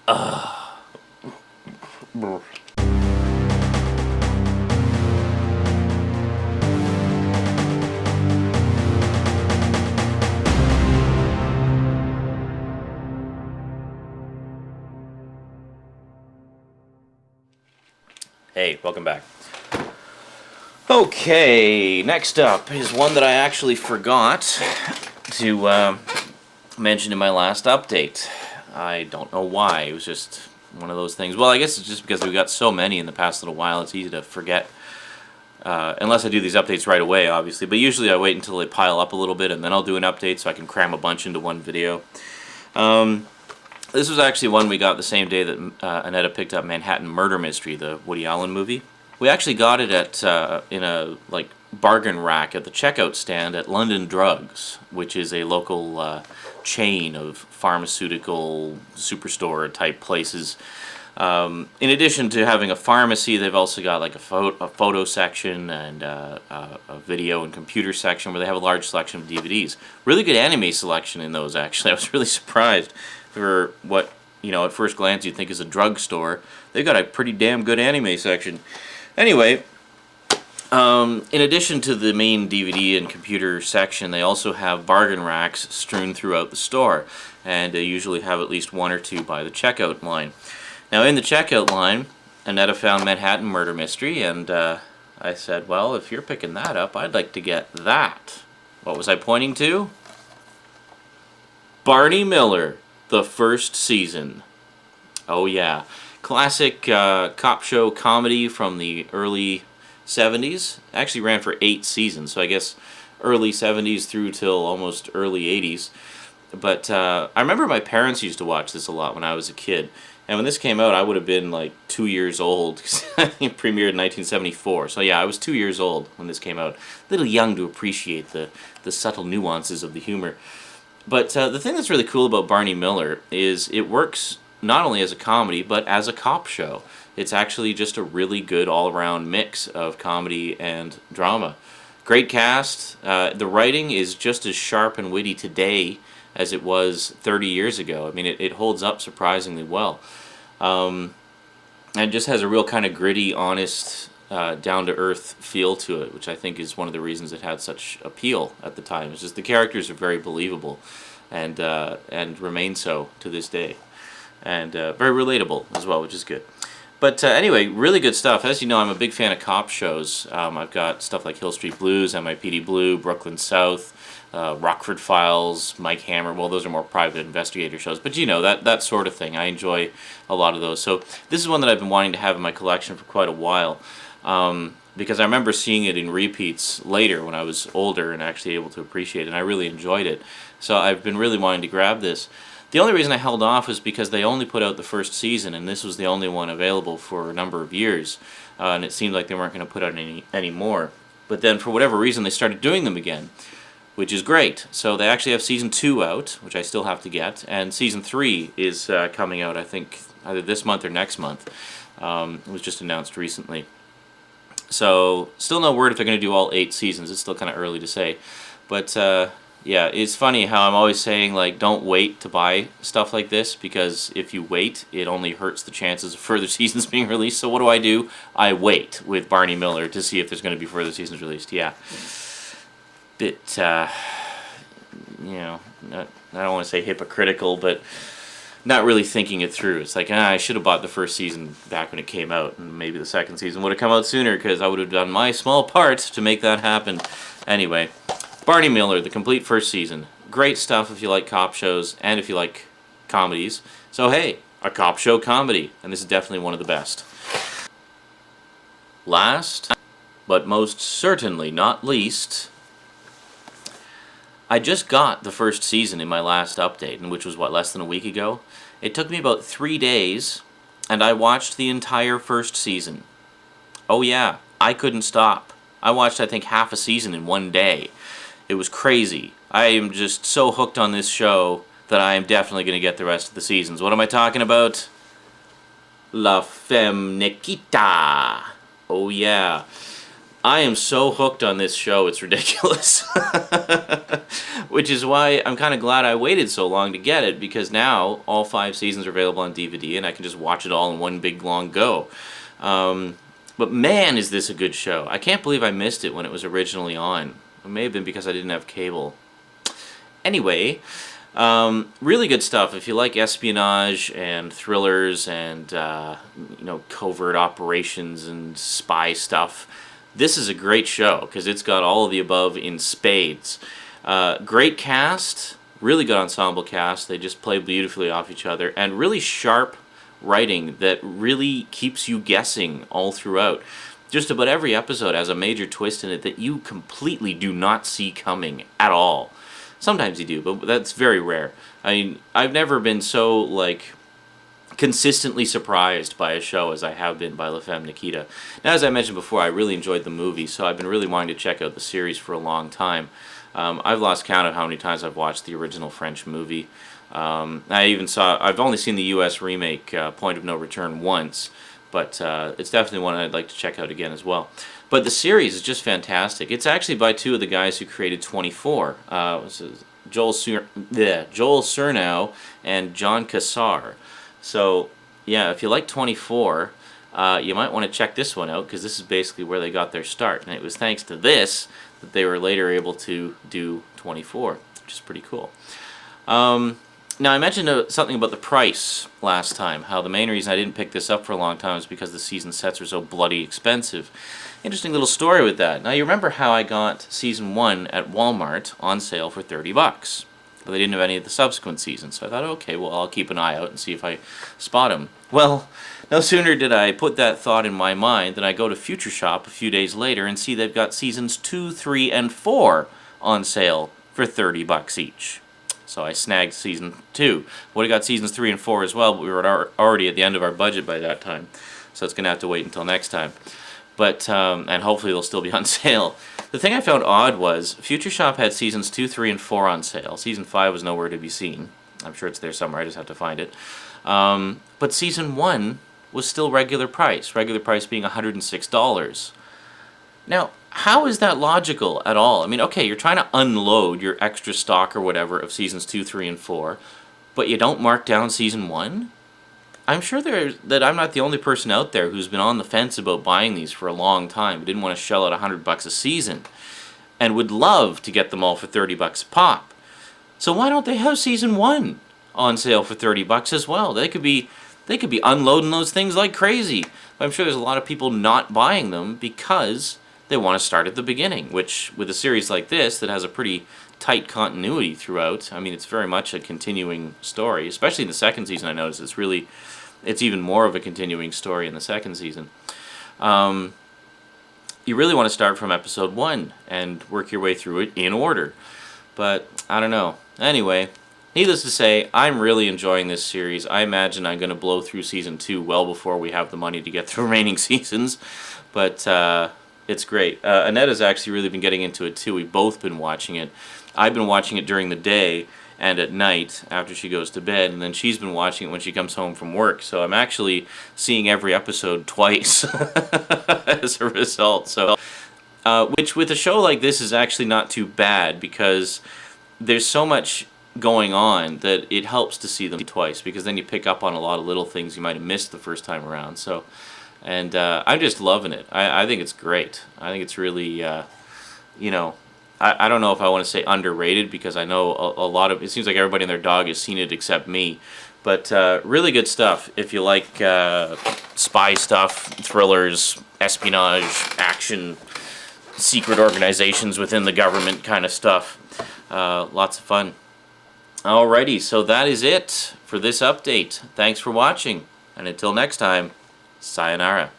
Hey, welcome back. Okay, next up is one that I actually forgot to mention in my last update. I don't know why. It was just one of those things. Well, I guess it's just because we got so many in the past little while, it's easy to forget. Unless I do these updates right away, obviously. But usually I wait until they pile up a little bit, and then I'll do an update so I can cram a bunch into one video. This was actually one we got the same day that Annetta picked up Manhattan Murder Mystery, the Woody Allen movie. We actually got it at in a bargain rack at the checkout stand at London Drugs, which is a local chain of pharmaceutical superstore type places. In addition to having a pharmacy, they've also got like a photo section and a video and computer section where they have a large selection of DVDs. Really good anime selection in those, actually. I was really surprised for what, at first glance you'd think is a drugstore. They've got a pretty damn good anime section. Anyway, in addition to the main DVD and computer section, they also have bargain racks strewn throughout the store, and they usually have at least one or two by the checkout line. Now, in the checkout line, Annetta found Manhattan Murder Mystery, and I said, well, if you're picking that up, I'd like to get that. What was I pointing to? Barney Miller, the first season. Oh, yeah. Classic cop show comedy from the early 70s. Actually ran for 8 seasons, so I guess early 70s through till almost early 80s. But I remember my parents used to watch this a lot when I was a kid. And when this came out, I would have been like 2 years old. It premiered in 1974. So yeah, I was 2 years old when this came out. A little young to appreciate the subtle nuances of the humor. But the thing that's really cool about Barney Miller is it works not only as a comedy, but as a cop show. It's actually just a really good all-around mix of comedy and drama. Great cast. The writing is just as sharp and witty today as it was 30 years ago. I mean, it holds up surprisingly well. And it just has a real kind of gritty, honest, down-to-earth feel to it, which I think is one of the reasons it had such appeal at the time. It's just the characters are very believable and remain so to this day. And very relatable as well, which is good. But anyway, really good stuff. As you know, I'm a big fan of cop shows. I've got stuff like Hill Street Blues, NYPD Blue, Brooklyn South, Rockford Files, Mike Hammer. Well, those are more private investigator shows, but that sort of thing. I enjoy a lot of those. So this is one that I've been wanting to have in my collection for quite a while, because I remember seeing it in repeats later when I was older and actually able to appreciate it, and I really enjoyed it. So I've been really wanting to grab this. The only reason I held off was because they only put out the first season, and this was the only one available for a number of years, and it seemed like they weren't going to put out any more. But then, for whatever reason, they started doing them again, which is great. So they actually have Season 2 out, which I still have to get, and Season 3 is coming out, I think, either this month or next month. It was just announced recently. So, still no word if they're going to do all 8 seasons. It's still kind of early to say. But, yeah, it's funny how I'm always saying, don't wait to buy stuff like this, because if you wait, it only hurts the chances of further seasons being released. So what do? I wait with Barney Miller to see if there's going to be further seasons released. Yeah. Bit, I don't want to say hypocritical, but not really thinking it through. It's like, I should have bought the first season back when it came out, and maybe the second season would have come out sooner, because I would have done my small part to make that happen. Anyway, Barney Miller, the complete first season. Great stuff if you like cop shows and if you like comedies. So hey, a cop show comedy, and this is definitely one of the best. Last, but most certainly not least, I just got the first season in my last update, which was, less than a week ago? It took me about 3 days, and I watched the entire first season. Oh yeah, I couldn't stop. I watched, I think, half a season in one day. It was crazy. I am just so hooked on this show that I am definitely going to get the rest of the seasons. What am I talking about? La Femme, Nikita. Oh yeah. I am so hooked on this show, it's ridiculous. Which is why I'm kind of glad I waited so long to get it, because now all 5 seasons are available on DVD and I can just watch it all in one big long go. But man, is this a good show. I can't believe I missed it when it was originally on. It may have been because I didn't have cable. Anyway, really good stuff. If you like espionage and thrillers and covert operations and spy stuff, this is a great show because it's got all of the above in spades. Great cast, really good ensemble cast. They just play beautifully off each other, and really sharp writing that really keeps you guessing all throughout. Just about every episode has a major twist in it that you completely do not see coming at all. Sometimes you do, but that's very rare. I mean, I've never been so, consistently surprised by a show as I have been by Femme, Nikita. Now, as I mentioned before, I really enjoyed the movie, so I've been really wanting to check out the series for a long time. I've lost count of how many times I've watched the original French movie. I've only seen the U.S. remake, Point of No Return, once, but it's definitely one I'd like to check out again as well. But the series is just fantastic. It's actually by 2 of the guys who created 24. Joel Surnow and John Cassar. So, yeah, if you like 24, you might want to check this one out, because this is basically where they got their start. And it was thanks to this that they were later able to do 24, which is pretty cool. Now, I mentioned something about the price last time, how the main reason I didn't pick this up for a long time is because the season sets are so bloody expensive. Interesting little story with that. Now, you remember how I got Season 1 at Walmart on sale for $30. But they didn't have any of the subsequent seasons, so I thought, okay, well, I'll keep an eye out and see if I spot them. Well, no sooner did I put that thought in my mind than I go to Future Shop a few days later and see they've got Seasons 2, 3, and 4 on sale for $30 each. So I snagged Season 2. Would have got Seasons 3 and 4 as well, but we were already at the end of our budget by that time. So it's going to have to wait until next time. But, and hopefully they'll still be on sale. The thing I found odd was Future Shop had Seasons 2, 3, and 4 on sale. Season 5 was nowhere to be seen. I'm sure it's there somewhere, I just have to find it. But Season 1 was still regular price being $106. Now, how is that logical at all? I mean, okay, you're trying to unload your extra stock or whatever of Seasons 2, 3, and 4, but you don't mark down Season 1? I'm sure that I'm not the only person out there who's been on the fence about buying these for a long time, didn't want to shell out $100 a season, and would love to get them all for $30 a pop. So why don't they have Season 1 on sale for $30 as well? They could be unloading those things like crazy. But I'm sure there's a lot of people not buying them because they want to start at the beginning, which with a series like this that has a pretty tight continuity throughout, I mean, it's very much a continuing story, especially in the second season. I noticed it's even more of a continuing story in the second season. You really want to start from episode 1 and work your way through it in order. But, I don't know. Anyway, needless to say, I'm really enjoying this series. I imagine I'm going to blow through Season 2 well before we have the money to get the remaining seasons. But, it's great. Annette has actually really been getting into it too. We've both been watching it. I've been watching it during the day and at night after she goes to bed, and then she's been watching it when she comes home from work. So I'm actually seeing every episode twice as a result. So, which with a show like this is actually not too bad, because there's so much going on that it helps to see them twice, because then you pick up on a lot of little things you might have missed the first time around. So, and I'm just loving it. I think it's great. I think it's really, I don't know if I want to say underrated, because I know a lot of, it seems like everybody and their dog has seen it except me. But really good stuff if you like spy stuff, thrillers, espionage, action, secret organizations within the government kind of stuff. Lots of fun. Alrighty, so that is it for this update. Thanks for watching, and until next time, sayonara.